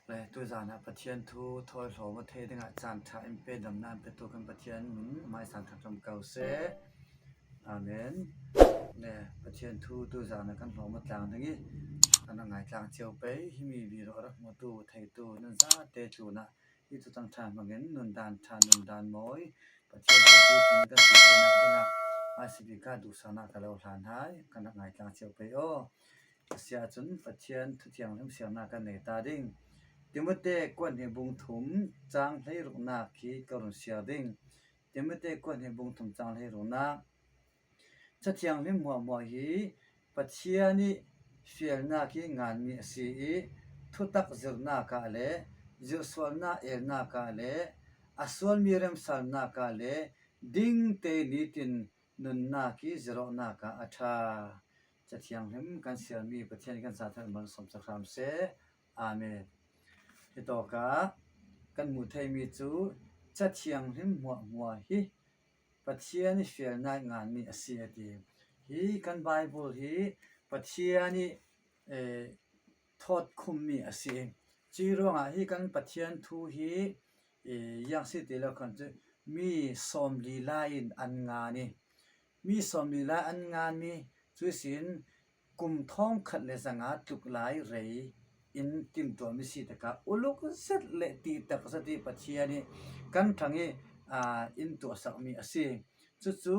le tu zana pathian thu thoi hlo ma the dinga chan tha im pe dam nan pe tu kan pathian mai san thak ram kau se amen le pathian thu tu zana kan hlo ma tlang dingi kan ngai tlang chiao pe hi mi bi ro ra mo tu thai tu nan za te tu na hi tu tang tha ma gen nun dan moi pathian thu tu thing ka si na dinga ai si bi ka du sana ka lo hlan hai kan ngai tlang chiao pe o sia chun pathian thu thiang lam siam na kan nei ta ding Timothy kwan he bung thum chang hlei ru na khi karun sia ding Timothy kwan he bung thum chang hlei ru na chathiang lim mo hi pathiani fiel na ki ngan mi si thutak zirna ka le zirsual na el na ka le aswal mirem sal na ka le ding te nitin nun na ki zero na ka atha chathiang lim kan sia mi pathian kan sa than man som sakram se amen Itoka kan mu thai mi chu chathiang lim mo hi pathiani fiel na ngan mi asiati hi kan bible hi pathiani thot khum mi asi chironga hi kan pathian thu hi yang si te la kan chu mi som li lain an nga ni mi som li la an nga ni chu sin kum thong khat le sanga tuk lai rei in tim to mi si ta ka uluk set le ti ta ka ti pathiani kan thangi in to sak mi asi chu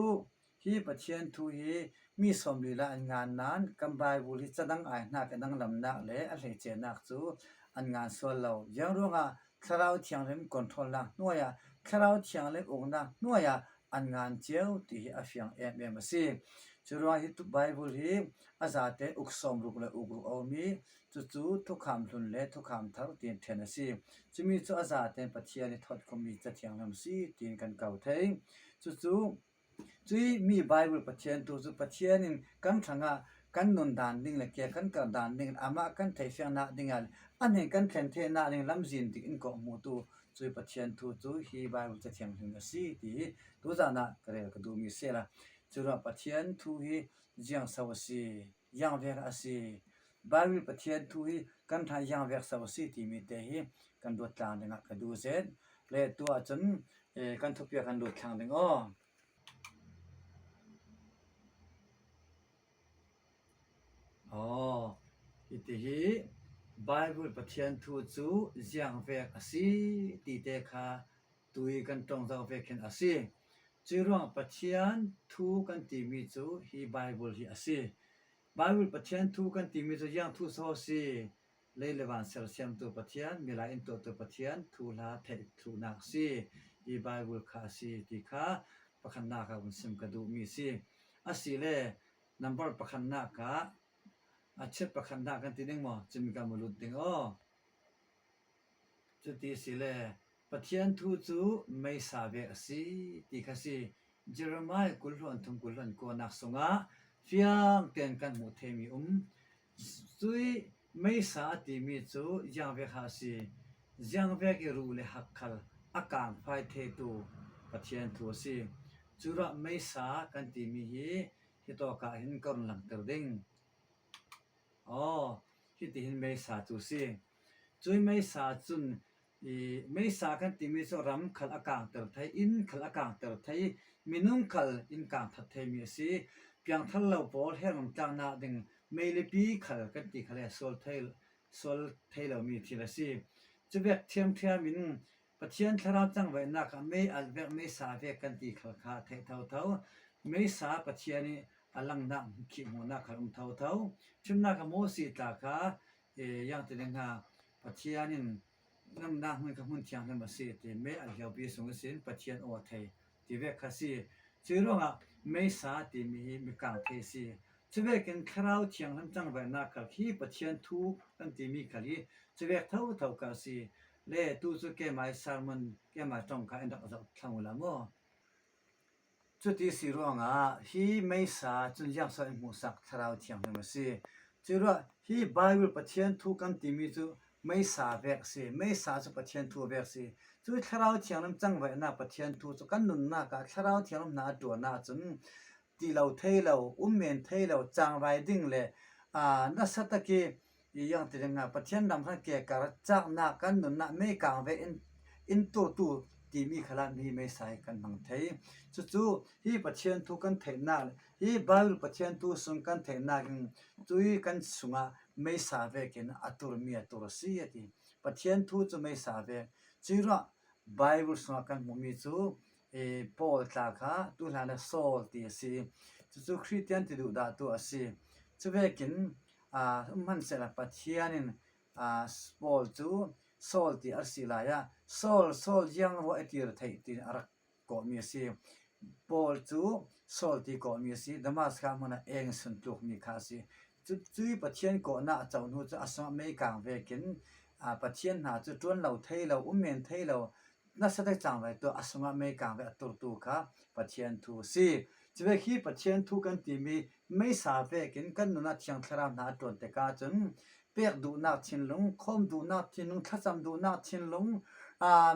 hi pathian thu hi mi som li la an ngan nan kan bible hi chadang ai na ka dang lam na le a hle che nak chu an ngan so lo yang ronga kharau thiang lem control na noya kharau thiang le ong na noya an ngan cheu ti a fiang em asi churwa hi tu bible hi azate uksom ruk le ugru awmi chu thu kham hlun le thu kham thar tin then asi chumi chu azate pathiani thot khomi chathiang lam si tin kan kau thei chu chui mi bible pathian tu chu pathianin kan thanga kan non dan ding le ke kan ka dan ding ama kan thei fiang na dingal ane kan thlen the na ding lam jin tik in ko mu tu chui pathian tu chu hi bible chathiang hlun asi ti tu jana kare ka du mi se la chura pathian thu hi jiang sawasi yang ver asi bible pathian thu hi kan tha yang ver sawasi ti mi te hi kan do tlang dinga ka du zen le tu a chun kan thupia kan do thlang ding o iti hi bible pathian thu chu jiang vek asi ti te kha tui kan tong zaw vekhin asi chirong pathian thu kan ti mi chu hi bible hi asi bible pathian thu kan ti mi chu yang thu so si leilewan sel siam tu pathian mila in to pathian thu la the thu nak si hi bible kha si ti kha pakhan na ka sim ka du mi si asi le number pakhan na ka achet pakhan na kan ti ding mo chim ka mulut ding o chu ti si le pathian thu chu mai sa ve asi ti kha si Jeremiah kulhon thum kulhon ko nak sunga fiang ten kan mu themi chui mai sa ti mi chu yang ve kha si yang ve ke ru le hakkal akang phai the tu pathian thu si chura mai sa kan ti mi hi to ka hin kon lang ter ding hi ti hin mai sa chu si chui mai sa chun mai sa kan ti mi so ram khal akang ter thai in khal akang ter thai minung khal in kang that thai mi si piang thal lo bol hem tang na ding mai le pi khal kan ti khale sol thai lo mi thi la si chu vek thiam min pathian thara chang vai na ka mai al vek mai sa vek kan ti khal kha thai thau mai sa pathiani alang na ki mo na khalum thau chimna ka mo si ta ka yang te nga pathianin nam na hun ka hun thiang na ma se te me al hiao bi sung sin pathian o thai ti ve kha si chironga me sa ti mi kang the si chwe ken khrau thiang lam chang ba na ka khi pathian thu kan ti mi khali chwe thau ka si le tu chu ke mai sermon ke ma tong ka endak za thang la mo chu ti si ronga hi me sa chun yang sa mu sak khrau thiang na ma si chiro hi bible pathian thu kan ti mi chu mai sa vek si mai sa chu pathian thu vek si chu khrau thiang lam chang ba na pathian thu chu kan nun na ka khrau thiang lam na tu na chun ti lo thei lo men thei lo chang vai ding le na sataki อีอย่างที่งาประเทศดำคันแก่กะจากนากันนุนนะไม่กลางเวอินตัวที่มีขลามีไม่ใส่กันบางเทจู่ๆฮีประเทศทุกันเทนาฮีบาลประเทศทุสุงกันเทนาจุยกันสุงาไม่สาเวกินอัตุรมีอัตุรสีติประเทศทุจะไม่สาเวจิระไบเบิลสุงกันมุมีจูปอลตาค่ะตุลานะโซลตีสิจู่คริสเตียนที่ดูดาตัวสิจะเวกินมันเสละประเทศนินปอลจูโซลตีอาศิลายะโซลยังว่าเอติร์ไทยตีอารักก็มีสิปอลจูโซลตีก็มีสิดมาสกามันเองสุนทุกมีคาสิจุยประเทศก็น่าจะนูจะอสมัยกลางเวกินประเทศหาจุดจวนเราไทยเราเมนไทยเราน่าจะได้จังไว้ตัวอสมัยกลางเวตัวค่ะประเทศทูสิจะเวคีประเทศทูกันที่มีไม่สาเวกินกันนุนัดยังครามนาตรวจแต่กาจนเปียกดูนักชินลงคมดูนักชินลงทัศน์ดูนักชินลง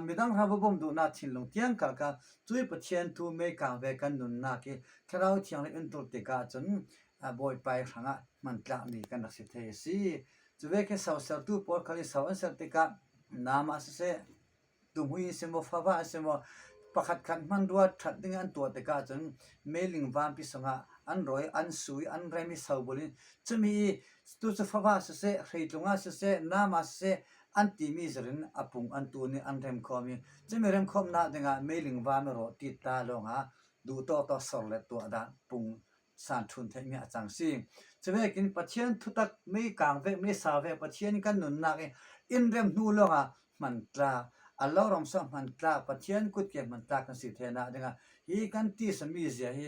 มีดังรับบ่มดูนักชินลงเตียงกะกะจุยประเทศทูไม่กลางเวกันนุนักคราวเที่ยงเลยตรวจแต่กาจนบ่อยไปหังมันกลางมีกันนักสิเทสิจะเวคีสาวสาวตูปอคลิสาวสาวติกะนามาเสตุมุยเสมฟาวาเสมประคัดขันมันดัวทัดดึงอันตัวแต่กาจนเมลิงวามพิสงะอันรอยอันสุยอันไรมิสาวบุลินจะมีตุสฟาวาเสเรยตุงาเสนามาเสอันติมิจรินอปุงอันตัวนี้อันเรมคอมีจะมีเรมคอมนาดึงเมลิงวามรอติตาลงดูต่อสอลเลตัวดาปุงสานทุนเทมีอาจังซีจะเวกินประเทศทุตักไม่กลางเวไม่สาวเวประเทศนี้กันนุนนักอินเรมนูลงมันตราอัลลอฮ์รอมซะมันตราประเทศกุดเก็บมันตรากันสิเทนะดึงฮีกันที่สมีเสียฮี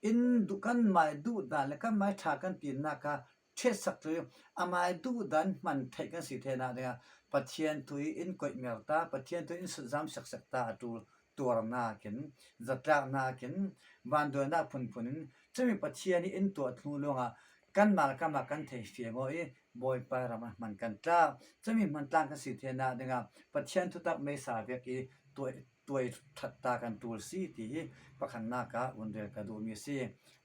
อินดุกันไม่ดูดันและกันไม่ทากันตีนักเช็ดสักตัวไม่ดูดันมันเทกันสิเทนะดึงประเทศตุยอินกุดเมียตาประเทศตุยอินสุดจำสักตาตัวนากินจัตรานากินวันเดือนนักพุนจะมีประเทศนี้อินตัวทูลงกันมากันเทเฟียงอยบอยไปรามันกันตราจะมีมันต่างกันสิเทนะดึงประเทศทุตักไม่สาเวกีตัวทัดตากันตัวสีที่ประคันนากะวันเดือนกระดูมีสิ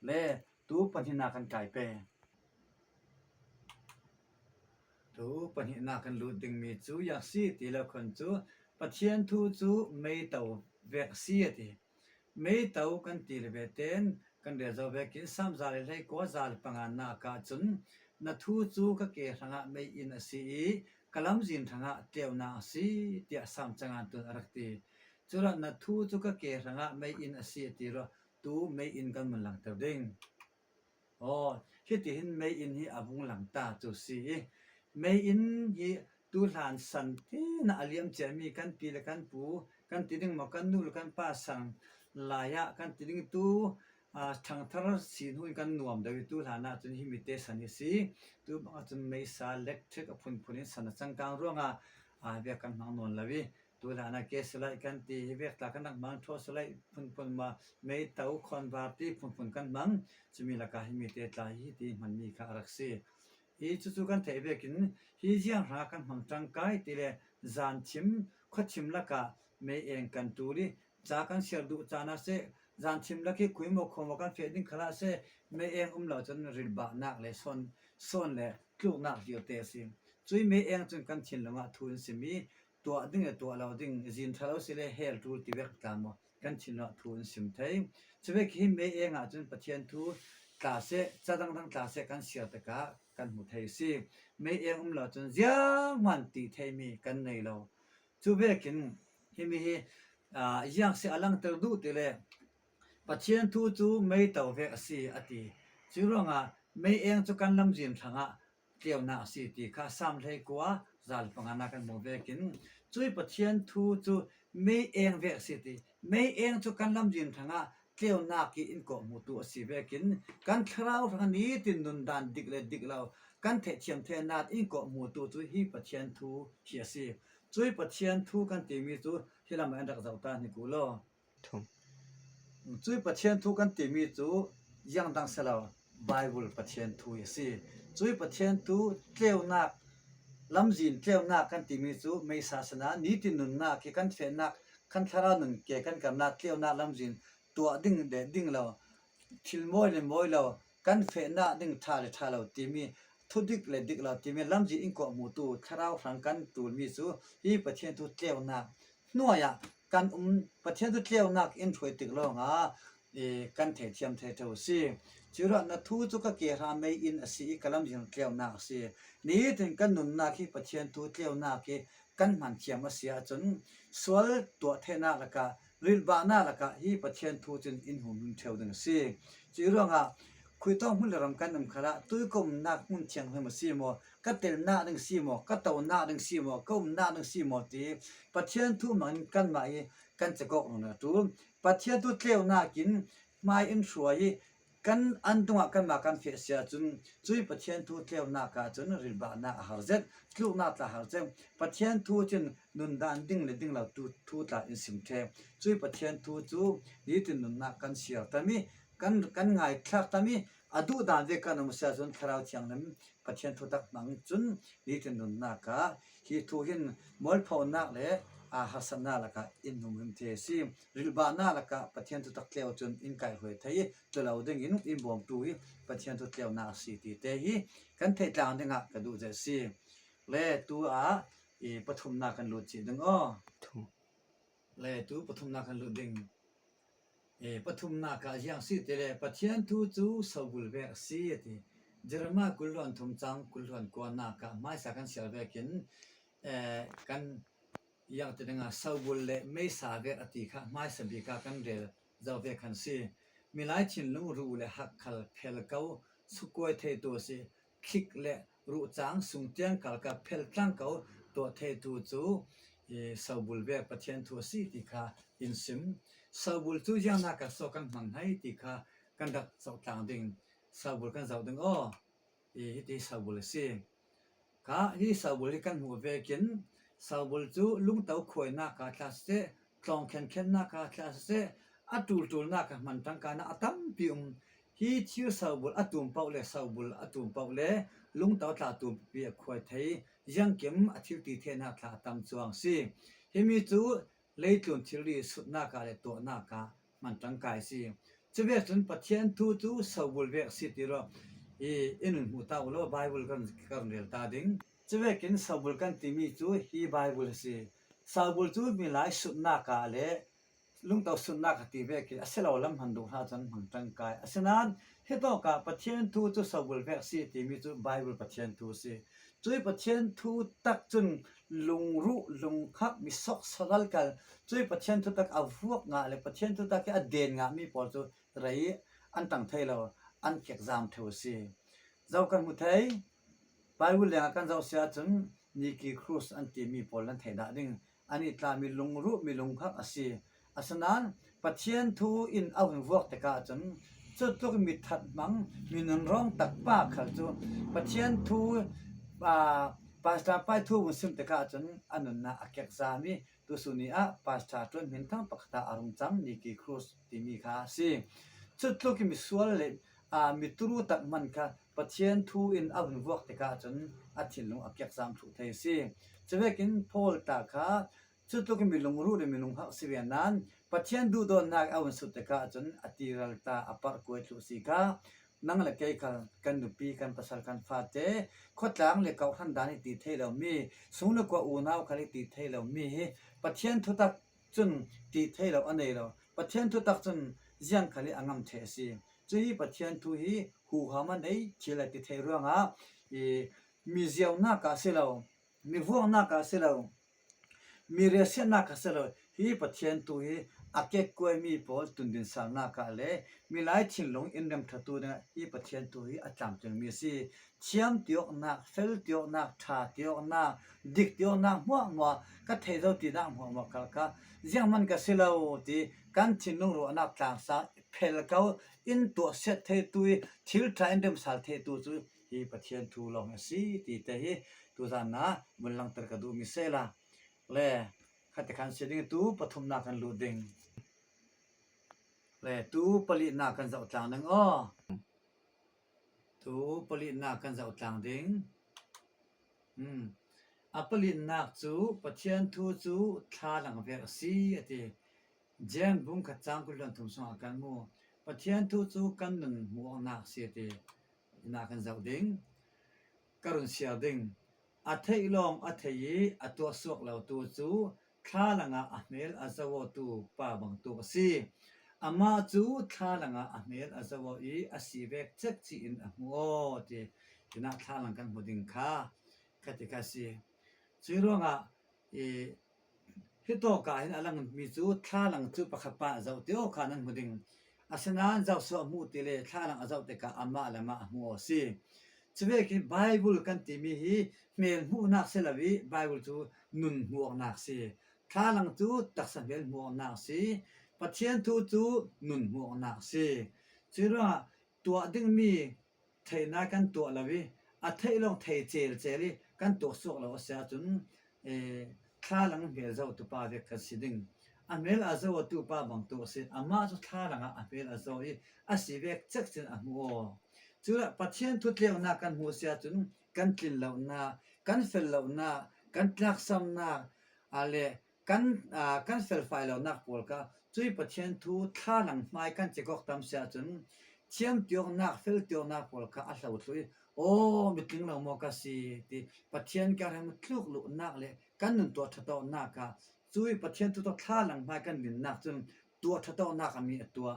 และตูปัญหากันไก่เปตูปัญหากันลุดดึงมีจูอยากสีที่ละคนจูประเทศทูจูไม่เต่าเวกสีที่ไม่เต่ากันตีเลเวเตนกันเดี๋ยวจะเวกินซ้ำจาเลยก็จาลปังานนากาจุนนัทูจูก็เกี่ยทางไม่อินสีกลัมจินทางเตียวนาสีเตียซ้ำจังอันตุนรักตีจุลนัทูจูก็เกี่ยทางไม่อินสีตีรตูไม่อินกันมันหลังเต่าดิ่งโอ้ที่ที่เห็นไม่อินที่อาบุงหลังตาจุสีไม่อินที่ตูหลานสันที่น่าเลี้ยมเจมีกันปีละกันปูกันติดึงมากันนูลกันป้าสังลายะกันติดึงตูทางทารสีนุ่นกันหน่วมเดวิตูหลานาจนหิมิเตสันนิสีตูบางจนไม่สาเล็กเทกพุนนิสันจังกลางร่วงเวียกันมังนนลวิตูหลานาเกสไลกันตีเวียกตากันนักมังทอสไลพุนมาไม่เต้าคอนบาร์ตีพุนกันมังจะมีละกาหิมิเตตาฮีตีมันมีคารักซีฮีจู่กันเทเวกินฮีเจียงรากันมังจังไกตีเลจานชิมขดชิมละกาไม่เองกันตูรีจากกันเสียดูจานาเซจานชิมลักที่คุยโมคมกันเฟดิ้งคลาเซไม่เองเราจนริบานักเลยส่วนเลยกลุ่มนักเดียวเตสิจุยไม่เองจนกันชินลงทุนสิมีตัวดึงตัวเราดึงจินทะเลาสิเลยเฮลทูที่เวกตามกันชินละทุนสิมไทยจะเวกหิมไม่เองจนประเทศทูกาเซจะดังทั้งกาเซกันเสียตะกากันหุไทยสิไม่เองเราจนเสียมันตีไทยมีกันในเราจะเวกินหิมียังเสียลังเตอร์ดูติเลยประเทศทูจูไม่เต่าเวกสีอติจูรองไม่เองจุกันลำจินทางเกี่ยวนาสีตีข้าซ้ำเลยกว่าจัลปังนากันโมเวกินจุยประเทศทูจูไม่เองเวกสีตีไม่เองจุกันลำจินทางเกี่ยวนากีอินก็มุตัวสีเวกินกันคราวทางนี้ตินนุนดันดิกเรากันเทียมเทนาดอินก็มุตัวจุยฮีประเทศทูเฮียสีจุยประเทศทูกันตีมีจูที่เราไม่อันดักเจ้าตานิกุโลจุยประเทศทูกันตีมีจูยังดังเสลาไบเบิลประเทศทูยสิจุยประเทศทูเกี่ยวนักลำจินเกี่ยวนักกันตีมีจูไม่ศาสนานิตินุนนักที่กันเฟนักกันทารานุนเกี่ยกันกับนักเกี่ยวนักลำจินตัวดิ่งเราทิลมอยเรากันเฟนักดิ่งทาเราตีมี ทุดิกเลดิกเราที่มีลำจีอิงก็มูตูคราวสังกันตูมีสูฮีประเทศทุเที่ยวนักนัวยากันประเทศทุเที่ยวนักอินช่วยติกลงกันเทียมเทวซีจิระนัทูจุกเกราไม่อินสีกลัมจิงเที่ยวนักสีนี้ถึงกันนุนนักที่ประเทศทุเที่ยวนักกันมันเทียมเสียจนสวลตัวเทนักละกะริลบานาละกะฮีประเทศทุจนอินหุ่นเที่ยวดึงสีจิระคุยต้องมุ่งเรื่องกันนำขละตุ้ยกมนักมุ่งเชียงให้มาซีโมก็เตลหน้าดึงซีโมก็เตาหน้าดึงซีโมก็หน้าดึงซีโมตีประเทศทุมันกันมากันจะกอกนะตูประเทศทุเที่ยวหน้ากินมาอินสวยกันอันตรงกันมากันเฟียเสียจนจุยประเทศทุเที่ยวหน้ากาจนริบานาหาร์เซตลูกหน้าตาหาร์เซตประเทศทุจนนุนดานดิ้งเลยดิ้งเราทุตาอินสิมเทจุยประเทศทุจูนี่ถึงนุนนักกันเสียแต่มีกันง่ายคลักแต่มีอดูดานเวกันมุสาจนคราวเชียงนั้นประเทศทุตักมังจนนี่ถึงนุนนักฮีทุหินมอลพาวนักเลยฮัสนาละกะอินนุมเทซีริลบานาละกะประเทศทุตักเลวจนอินไก่หวยไทยตัวเราดึงอินบวมตุยประเทศทุเลวนาสีตีเตฮีกันเทจางดึงกระดูเจซีเลตัวปฐุมนากันลุจีดึงเลตัวปฐุมนากันลุดึงปฐุมนาการยังสีเตเลประเทศทุจูสบุลเวสีตีเจรมากุลวันทุมจังกุลวันกวนนาคาไม่สักกันเสียเวกินกันยังจะดึงสบุลเลไม่สาเวอติค่ะไม่สบิกากันเรลเจ้าเวกันสีมีหลายชิ้นลุงรู้เลหักขลเพลเกาสุกวยเทตัวสีคลิกเลรู้จางสุงเตียงกัลกับเพลตั้งเกาตัวเทตัวจูสบุลเวประเทศทัวสีติค่ะอินซิมสบุลจูยังนักสกันมันให้ติค่ะกันดักสาวต่างดิ่งสบุลกันสาวดิ่งที่สบุลสีค่ะที่สบุลกันหัวเวกินสบุลจูลุงเต้าขวยนักคลาสเซคลองเข็นนักคลาสเซอัตุลนักมันตั้งการอัตัมพิมฮีชื่อสบุลอัตุมเปาเลสบุลอัตุมเปาเลลุงเต้าตาตุมเบียขวยไทยยังเก็มอธิติเทนักตามจวงสีเฮมิจูเลยตุนทิลีสุดนักเลตัวนักมันตั้งกายสีจะเวทจนประเทศทูจูสบุลเวกสิติรออินุนมุตาอุโลไบเบิลกันเรียลตาดิงจะเวกินสบุลกันติมีจูฮีไบเบิลสีสบุลจูมีหลายสุดนักเลลุงเต้าสุนัขตีเวกิอาศัยเราลำหันดูหาจนหันตั้งกายอาศัยนั้นเหตุการณ์ประเทศทูจูสบุลเวกสิติมีจูไบเบิลประเทศทูสีจุยประเทศทูตักจนลุงรู้ลุงขับมีสอกสลัลกันจุยประเทศทูตักอาวุธงาเลยประเทศทูตักอเดนงามีพอจูไรอันตั้งไทยเราอันเก็กซามเทวสีเจ้ากันมุทัยไปวุ่นเรื่องกันเจ้าเสียจนนิกิครูสอันที่มีพอลันเทดาดิ่งอันนี้ตามีลุงรู้มีลุงขับอาศัยอาศัยนั้นประเทศทูอินอาวุธแต่กาจนจุดตุกมีถัดมังมีนนร้องตักป้าขัดจูประเทศทูpastor pai thu musim teka chon anun na akek zami tu sunia pastor ton min thang pakta arum cham ni ki cross timi kha si chutlo ki misual le mituru tak man kha pathian thu in avun wak teka chon athilung akek zam thu thei si chevekin pol ta kha chutlo ki milung ru le milung ha siwianan pathian du don nak awun su teka chon atiral ta apar ko thu si khaนั่งเล็กกันดูปีกันภาษากันฟาเต้ข้อต่างเล็กเขาขันดานิติเทเรามีสูงเล็กกว่าอูน่าเขาเล็กติเทเรามีประเทศทุตักจนติเทเราอันนี้เราประเทศทุตักจนยังเขาเล็กอ่างมเทสีจุยประเทศทุฮีหูหามันไอเชลัยติเทเรื่องมีเจียวนักาเสเรามีวัวนักาเสเรามีเรเซนักาเสเราฮีประเทศทุฮีอาเกกวยมีพอตุนดินสาวนาคาเลมีหลายชิ้นลงอินเดมทัตุนะอีประเทศตัวอีอาจารย์จึงมีสิเชียมเตียวนักเฟลเตียวนักชาเตียวนักดิกเตียวนักมัวก็เทเราตีนักมัวกัลกะยังมันก็สิเราตีกันชิ้นลงรัวนักต่างสาเพลเขาอินตัวเซตเทตุยทิลทรายอินเดมสาเทตุจุอีประเทศทูลงสิตีเตฮีตุจานะมันลังตระกดูมิเซลาเลขัดขันเสียงตูปฐมนากันลูดิงเลยตูผลิตนากันเจ้าต่างนึงตูผลิตนากันเจ้าต่างดิงผลิตนาจูประเทศทูจูท่าหลังเวรสีที่เจมบุ้งขัดจังกุลทุมสงกันมูประเทศทูจูกันนึงมัวนาเสียที่นากันเจ้าดิง karun sia ding athei long athei atwa sok lo tu chu thla langa amel azawo tu pa bang tu si ama chu thla langa amel azawo I asivek chek chi in amu ti ina thla lang kan hoding kha katika si chironga hito ka hin alang mi chu thla lang chu pakhapa zau teo khanan hoding asanan zau so mu ti le thla lang azau te ka ama lama amu si chweki bible kan ti mi hi mel mu nak selawi bible chu nun muak nak si thla lang chu taksan mel muak nak si pathian thu chu nun muak nak si chira tua ding mi theina kan tua lawi a theilong thei chel cheli kan to sok lo sia chun thla lang mel zau tu pa ve ka siding amel azaw tu pa bang tu si ama chu thla lang amel azaw I asivek chek chen amu chura pathian thu tleu na kan hu sia chun kan tlin lo na kan fel lo na kan tlak sam na ale kan fel fai lo na pol ka chui pathian thu thla lang mai kan chekok tam sia chun chiam tiong na fel tiong na pol ka a hlau thlui o mitling lo mo ka si ti pathian ka ram thluk lu na le kan nun to thato na ka chui pathian thu to thla lang mai kan min na chun to thato na ka mi tua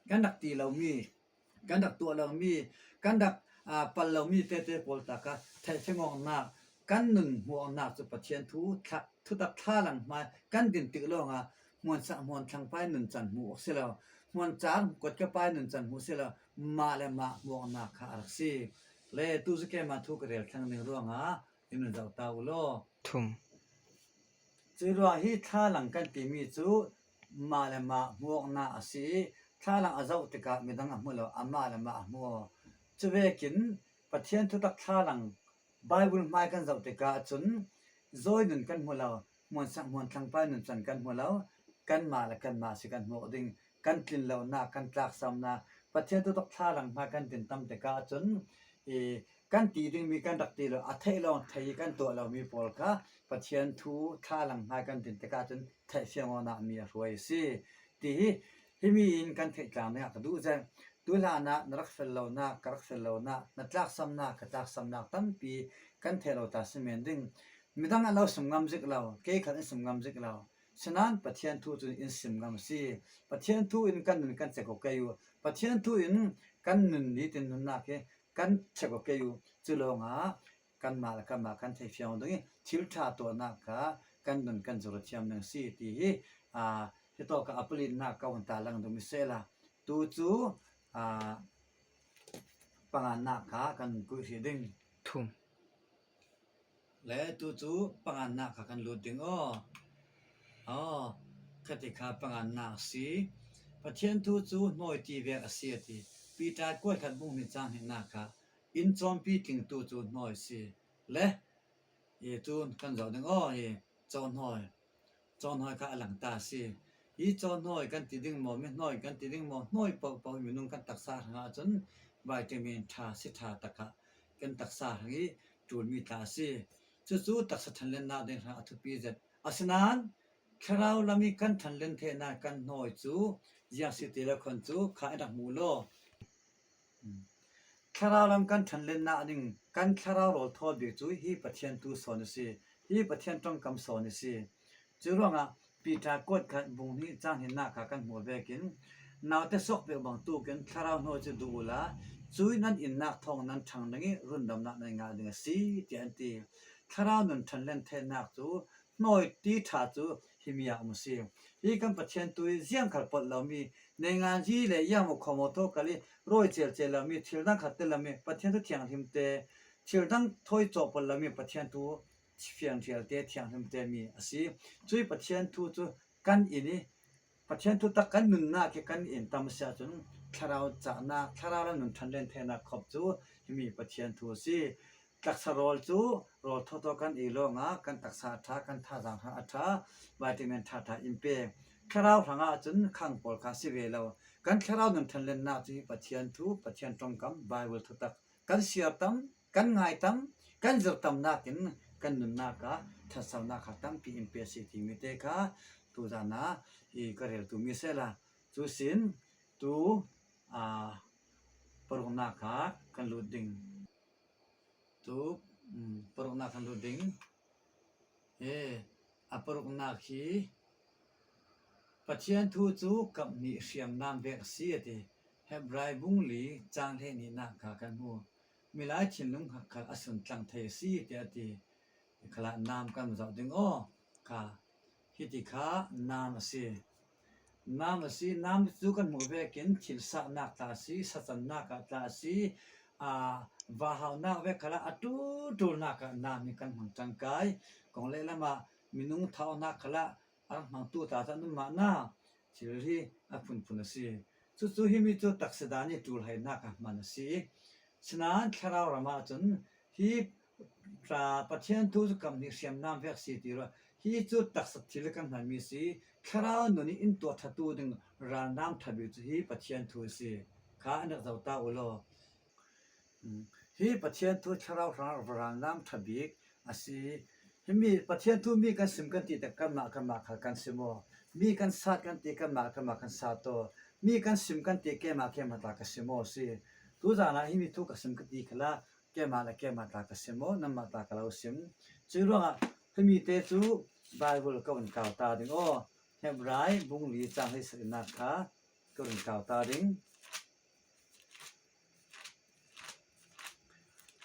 kan dak ti lo mi kan dak tua lo mi kan dak pal lo mi te pol ta ka thai chengong na kan nun huo na chu pathian thu tak thla lang ma kan din ti lo nga mon sa mon thang pai nun chan mu se lo mon chang kot ka pai nun chan mu se lo ma le ma mo na kha ar si le tu zu ke ma thu ka rel thang ni ro nga in zau ta u lo thum chu ro hi thla lang kan ti mi chu ma le ma mo na si thla lang azau te ka mi dang mu lo ama le ma mo chwekin pathian thu tak thla lang bible mai kan zau te ka chun zoi nun kan mu lo mon sang mon thang pai nun chan kan mu lo kan ma la kan ma si kan mo ding kan tlin lo na kan tlak sam na pathian thu tak thla lang ma kan tin tam te ka chun kan ti ding mi kan dak ti lo a thei long thei kan to lo mi pol ka pathian thu thla lang ma kan tin te ka chun thai siang na mi roi si ti hi mi in kan thei tlang na ka du za tu la na narak fel lo na karak fel lo na tlak sam na ka tlak sam na tam pi kan thei lo ta semen ding midang alo sumngam zik lo ke khan sumngam zik lo sanan pathian thu chu in simngam si pathian thu in kan nun kan cheko kayu pathian thu in kan nun ni tin nun na ke kan cheko kayu chulonga kan mal ka ma kan thei fiang ding thil tha to na ka kan nun kan zur chiam nang si ti hi to ka apulin na ka wan ta lang do mi sela tu chu pangan na ka kan ku hi ding thum le tu chu pangan na ka kan lu ding katika pangan na si pathian thu chu noi ti ve asia ti pi ta ko khat bu mi chang hin na ka in chom pi ting tu chu noi si le ye tu kan zo ding chon hoi ka alang ta si i chon hoi kan ti ding mo mi noi kan ti ding mo noi po mi nung kan taksa nga chun vitamin tha si tha taka kan taksa hi tur mi ta si chu taksa than len na ding ha thu pi zet asnan kharau lami kan than len the na kan noi chu ya si ti la khon chu kha dak mu lo kharau lam kan than len na ding kan kharau ro tho bi chu hi pathian tu son si hi pathian tong kam son si chu ronga pi ta kot khat bung ni chang hin na ka kan mo vekin naw te sok pe bang tu ken kharau no chu du la chui nan in nak thong nan thang nangi run dam na nga ding si ti an ti kharau nun than len the nak chu noi ti tha chu himia mu si hi kan pathian tu jiang khal pot lo mi nenga ji le yang mo khomo to kali roi chel lo mi thil dang khat te lo mi pathian tu thiang him te thil dang thoi cho pol lo mi pathian tu fiang thial te thiang him te mi asi chui pathian tu chu kan ini pathian tu tak kan nun na ke kan in tam sia chun kharau cha na kharau la nun than len the na khop chu mi pathian tu si taksarol chu rol tho kan i lo nga kan taksa tha kan tha jang ha atha vitamin tha impe kharau thanga chun khang pol kha si ve lo kan kharau nun than len na chi pathian tong kam bible thu tak kan siap tam kan ngai tam kan zir tam na kin kan nun na ka tha sam na kha tam pi impe si ti mi te kha tu za na I ka rel tu mi se la chu sin tu parung na kha kan lu ding tu peruk nak kan luding peruk nak khi Pathian thu chu kap ni siam nam vek si ati Hebrai bung li chang the ni na ka kan mu milai chinlung kha asun tlang thai si ti ati khala nam kan zau ding o ka hiti kha nam si nam chu kan mu vekin thilsa nak ta si sachan nak ta si wa hau nak ve khala atu tu nak nam ni kan hang changkai kong le lama minung thau nak khala mang tu ta ta ma na chilri apun si chu hi mi chu taksadani tul hai nak man si snan kharau rama chun hi tra pathian tu kam ni siam nam vek si ti ro hi chu taksat thil kan han mi si kharau no ni in to thatu ding ran nam thabi chu hi pathian tu si kha na zau ta ulo hi pathian tu kharau ran nam thabi asi mi pathian tu mi kan sim kan ti ta kan ma kan simo mi kan sat kan ti kan ma kan sa to mi kan sim kan ti ke ma ta ka simo si tu za na hi mi tu ka sim ka ti khala ke ma ta ka simo nam ma ta ka lo sim chiru nga hi mi te chu bible ka un ka ta ding o Hebrai bung li chang hi na kha ka un ka ta ding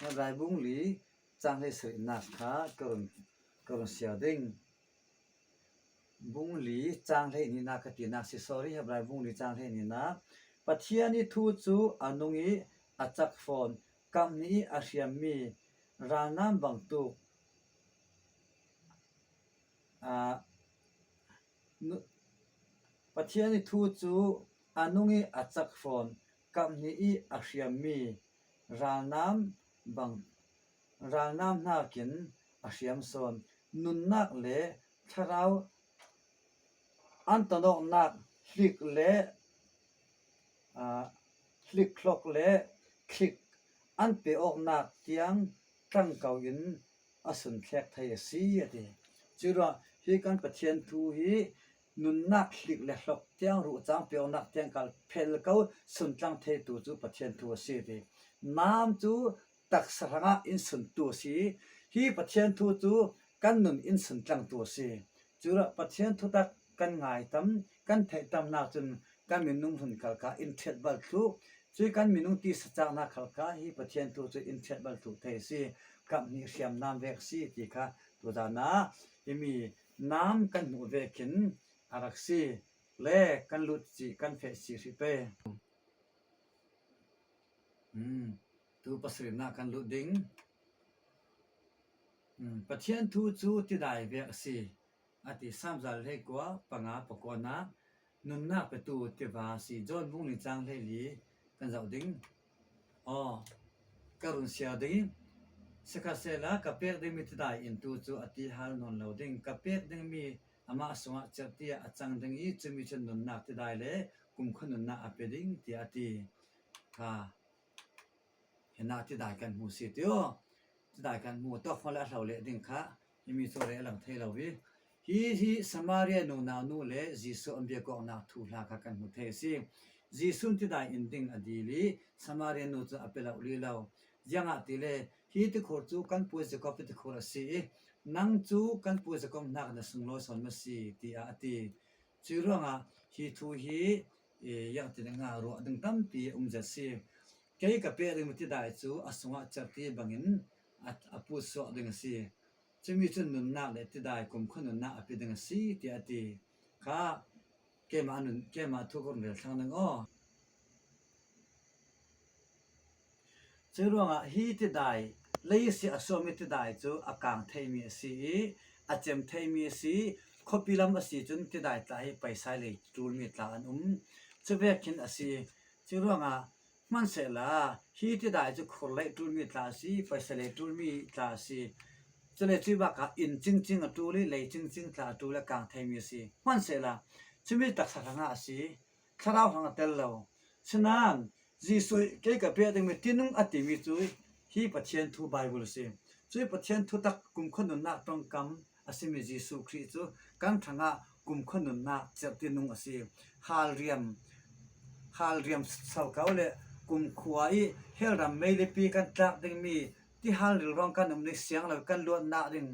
Hebrai bung li chang hi na kha ka un sia ding bung li chang le ni na ka ti na si sorry Hebrai bung li chang le ni na Pathian ni thu chu anungi achak phone kam ni a siam mi ranam bang tu Pathian ni thu chu anungi achak phone kam ni a siam mi ranam nakin a siam son nun nak le tharau antanok nak hlik le hlik clock le khik an pe ok nak tiang tang kau in asun thlek thai si ati chura hi kan pathian thu hi nun nak hlik le hlok tiang ru chang pe nak tiang kal phel kau sun tlang thai tu chu pathian thu si ti nam chu taksaranga in sun tu si hi pathian thu chu kan nun in sun tlang tu si chura pathian thu tak kan ngai tam kan thai tam na chun kan minung hun khalka in thet bal thu chui kan minung ti sa chang na khalka hi pathian thu chu in thet bal thu thai si kam ni siam nam vek si ti kha tu da na imi nam kan mu vekin arak si le kan lut chi kan fe si ri pe tu pasri na kan lut ding pathian thu chu ti dai vek si ati samjal le kwa panga pakona nun na pe tu ti va si jon bung ni chang le li kan zau ding karun sia ding sakasela ka pek ding mi ti dai in tu chu ati hal non lo ding ka pek ding mi ama sunga chatia achang ding I chumi chen nun na ti dai le kum khun nun na ape ding ti ati ka hena ti dai kan mu si ti o ti dai kan mu to phala hlau le ding kha imi so le lang thei lo wi hi Samaria no na nu le Jisu ambia ko na thu la ka kan mu the si Jisu ti dai in ding adili Samaria no chu apela uli lao yanga ti le hi ti khor chu kan pu je ko ti khor si nang chu kan pu je kom nak na sung lo son ma si ti a ti chiranga hi thu hi yang ti nga ro ding tam pi ja si ke ka pe ri mu ti dai chu asunga chati bangin apu so ding si chumi chun nun na le ti dai kum khun nun na api ding si ti ati kha ke ma thu kon le thang nang o chiranga hi ti dai lei si asomi ti dai chu akang thei mi si achem thei mi si khopilam asi chun ti dai tai paisa le tul mi tla an chuvekin asi chiranga man se la hi ti dai chu khol le tul mi tla si paisa le tul mi tla si chale chiba ka in ching a tuli le ching tla tu la kang thei mi si man se la chumi tak sa nga si kharau hang tel lo sinan Jisu ke ka pe ding mi tinung ati mi chu hi pathian thu bible si chui pathian thu tak kum khon na tong kam asimi Jisu Christ chu kan thanga kum khon na chaptinung asi hal riam sau kaule kum khuai helram meile pi kan tak ding mi ที่หาหรือร้องกันในเสียงแล้วกันล้วนหน้าดิง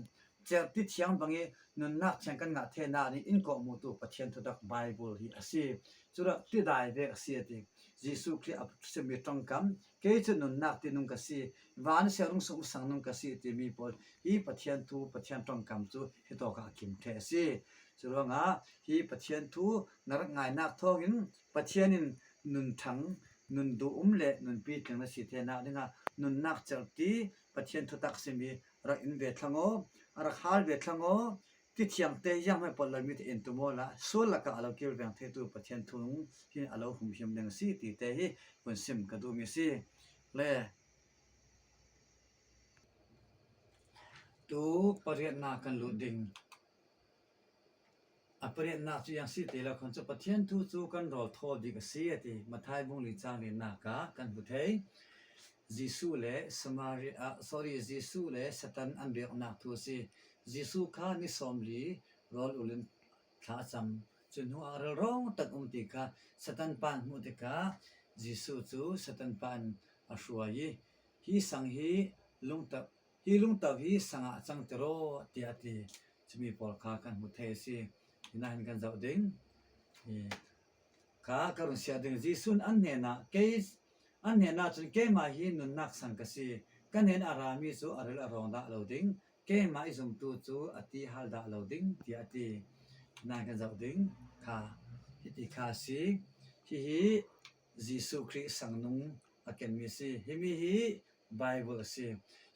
เจ้าที่เถียงบางทีนุนนักเชียงกันงะเทนานี่อินก็มูตุปะเทียนทุดักไบเบิลฮีอาซีจุระที่ได้เวกเสียติเยซูคริสต์อับสมิตรงกำเกจนุนนักที่นุงกสีวานเสียรุงสงสังนุงกสีที่มีปอลฮีปะเทียนทูปะเทียนตรงกำจูฮิตอกาคิมเทซีจุระงะฮีปะเทียนทูนรักง่ายนักทองินปะเทียนินนุนทังนุนดูเลนุนปีถึงละสิเทนาดิงะนุนนักเจ้าที่ปะเทียนทุดักสมิรักอินเวทังโอรักฮาลเวทังโอที่เทียงเตยังไม่ปลมิตเอ็นตุโมละส่วนละก็เราเกี่ยวกับเทตุปะเทียนทุงที่เราหุ่มหิมหนึ่งสิตีเตhiบนซิมกระดูมิสิเล่ตูปริญญากันลุดิงอปริญญาที่ยังสิตีแล้วคนจะปะเทียนทุจูกันรอทอดีกสิติมาทายบุงลิจางนี่นากากันบุเทยิสุเลสมาริยิสุเลสตันอันเบียกนักทุสิยิสุข้านิสอมลีรอลอุลินข้าจำจนหัวเราร้องตัดติกาสตันปันมุติกายิสุจูสตันปันอชัวยีฮีสังฮีลุงตับฮีสังอาจังเตโรติอาติจะมีปอลคากันมุเทสินั่นกันจะดึงข้ากรุณเสียดึงยิสุนอันเนนะเกสอันเนนะจนเกมาฮีนุนนักสังกสีกันเห็นอารามิจูอาริลอรองดาเราดึงเกมาอิซุมตูจูอติฮัลดาเราดึงที่อตินั่นกันจะดึงข้าฮิติข้าสีฮิยิสุคริสต์สังนุงอาเกนมิสีฮิมีฮิไบเบิลสี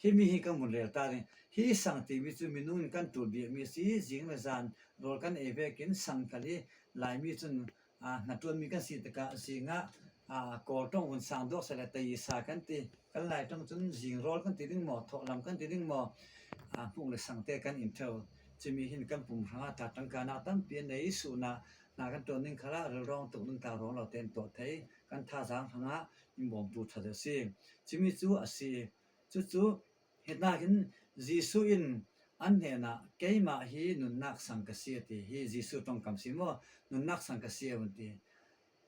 ฮิมีฮิกันมุนเรลตาริฮิสังติมิจูมินุนกันตูบีมิสีจิงเมซานโรลกันเอเวกินสังคลีลายมิจุนนัดตัวมีกันสิตกะสิงะกอลต้องหุ่นสังดอกสลัดตีสากันตีกันลายต้องจุนจิงโรลกันตีดิ้งหมอทอลำกันตีดิ้งหมอพวกเลยสังเตกันอินเทลจะมีหินกันปุ่มหาตัดตั้งการตั้งเปลี่ยนในสุนากันตัวนึงคาราเรื่องตุกนึงตาร้องเราเต็มตัวไทยกันท่าจางทางะยิมบอมตูทัดสิจะมีจูอาศัยจูเห็นหน้าหินยิสุอินอันเนนะเกยมาฮีนุนนักสังกษีตีฮียิสุต้องคำสิโมนุนนักสังกษีวันตี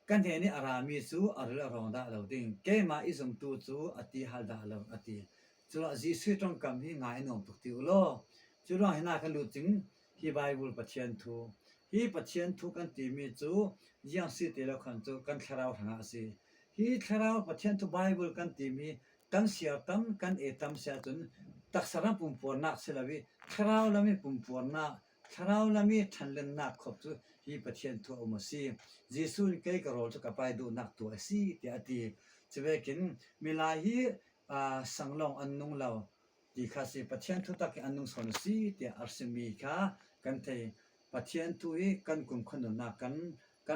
กันเห็นนี่อารามีจูอาริลรองดาเราดิ้งเกยมาอิสมตูจูอติฮัลดาเราอติจุลยิสุต้องคำฮีง่ายนมตุกติอุโลจุลเห็นหน้ากันรู้จึงฮีไบเบิลปะเทียนทูฮีปะเทียนทูกันตีมีจูยังสิตีแล้วคันจูกันคาราวทางอาศัยฮีคาราวปะเทียนทูไบเบิลกันตีมีกันเสียตัมกันเอตัมเสียจนตักสารปุ่มปวดนักเสลวิคราวละมีปุ่มปวดนักคราวละมีทันเลนนักขบจูฮีปะเทียนทูอมสียิสุนเกยกรอลจุกับไปดูนักตัวสีเตียตีจะเวกินมิลาฮีสังลงอันนุ่งเราดีข้าสิปะเทียนทูตักอันนุ่งสอนสีเตียอาร์สมีค่ะกันเทปะเทียนทูอีกันกุมขนุนนักกั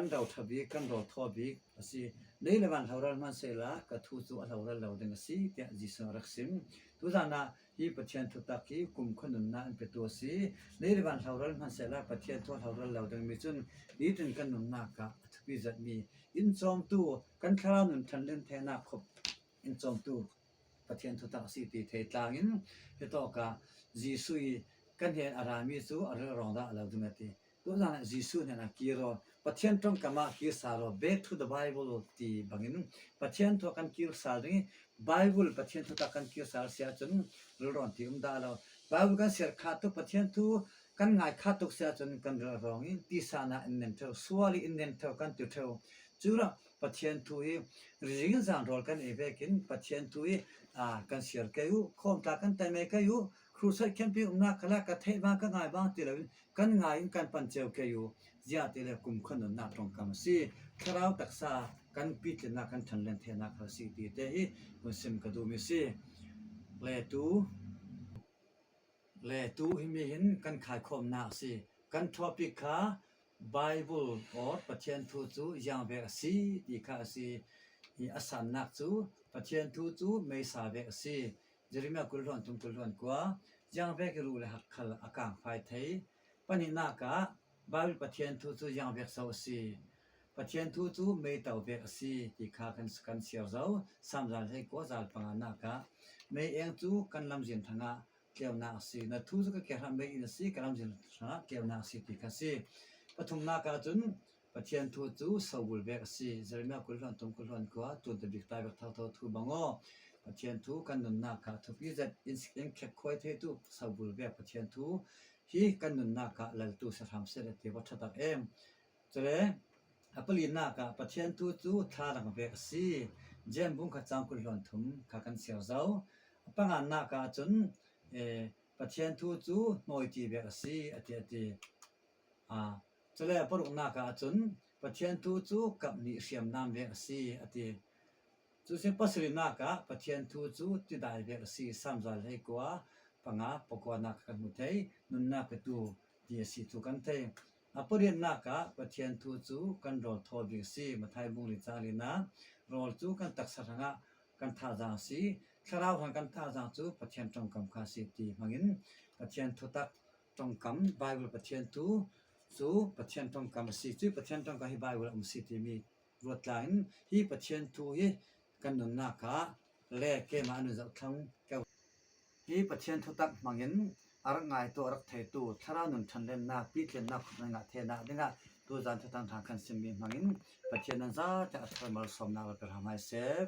นเราทบีกันเราทบีสิในเลวันเราเรามันเสละกับทูจูเราเราดึงสีเตียยิสุรักสิมทุจานะฮีปะเทียนทุตักีกุมขนุนนันเป็นตัวสีในเรื่องเรามันเสละปะเทียนตัวเราดึงมีจนนี้ถึงกันนุนนักทวีจัดมีอินจอมตัวกันคราวนุนทันเล่นเทนักขบอินจอมตัวปะเทียนทุตักสีตีเทตางินเหตุกะยิสุยกันเห็นอารามิจูอาริลรองดาเราดึงตีตัวนั้นยิสุเนี่ยนะกีโรปะเทียนตรงกามาคิสาโร back to the Bible ตีบางอินปะเทียนตัวกันคิสาริBible ปะเทียนตัวกันคิสาเสียจนร้อนที่ดาเรา Bible กันเสียขาดตัวปะเทียนตัวกันง่ายขาดตัวเสียจนกันร้องอินตีสานะอินเนนเทลสวาลีอินเนนเทลกันตุเทลจูระปะเทียนตัวริงจานโรลกันเอเวกินปะเทียนตัวกันเสียกันอยู่คอมตากันแต่ไม่กันอยู่ครูใช้แคมปิ้งนักขลักกระเทบางกันง่ายบางตีเลยกันง่ายกันปันเจ้ากันอยู่ยาตีเลยกุมขนุนนักตรงกำสีคราวตักษากันปิดนักกันทันเลนเทนักสีตีเตhi มุสลิมกระดูมิสิเลตูหิมีหินกันขายคมนักสิกันทอปิกาไบเบิลออดปะเทียนทูจูยังเวกสีตีข้าสิฮีอาสันนักจูปะเทียนทูจูไม่สาเวกสีจริมากุลรอนตุงกุลรอนกว่ายังเวกรู้เลยหักขลอากางไฟไทยปัญหาก็บาบิลปะเทียนทูจูยังเวกเสาสีปะเทียนทูจูไม่เต่าเวกสีที่ข้ากันเสียวเสาสามจันให้กัวจัลปังนักก็ไม่เองจูกันลำเจียนทางะเกี่ยวนักสีนัทูจูก็แค่ทำไม่อินสีกันลำเจียนทางะเกี่ยวนักสีที่ข้าสีปฐุมนักจุนปะเทียนทูจูสาวบุลเวกสีจริมากุลรอนตุงกุลรอนกว่าตุนตบิกตายแบบเท่าทูบังโอ ปะเทียนทูกันนุนนาคาทุกที่จะอินสเก็บคอยเทตุสาวบุลเบียปะเทียนทูฮีกันนุนนาคาลัลตูสะทำเสด็จที่วัดทักเอ็มจะเลยอปลีนาคาปะเทียนทูจูทารังเบกซีเจมบุงขจามกุลหลอนทุมขากันเสียวเจ้าปังอันนาคาจนปะเทียนทูจูโนยตีเบกซีอติจะเลยปรุนาคาจนปะเทียนทูจูกับนิเสียมนามเบกซีอติจูเซปัสรินาคาปะเทียนทูจูติได้เบกซีสามจัลให้กว่าปังอาปกวนาคกันมุทัยนุนนาคตูดีสีทุกันเทอปรินาคาปะเทียนทูจูกันโรทอบิซีมาไทยบุริจารินาโรจูกันตักสระกันท่าจางสีคราวกันท่าจางจูปะเทียนตรงกำคาสิตีมังินปะเทียนทุตักตรงกำไบเบิลปะเทียนทูจูปะเทียนตรงกำสิจูปะเทียนตรงกำให้ไบเบิลสิตีมีรวดลายฮีปะเทียนทูฮีกันนุนนาคาแลเกมานุจักทั้งเกฮีปะเทียนทุตักมังินอารักไงตัวรักเทตูทารานุนทันเลนนาปีเทียนนาคุณงาเทนาดิงาตัวจันทร์ทางคันสิมีมังินปะเทียนนั้นจะอัตมาสมนาเปรหามายเซฟ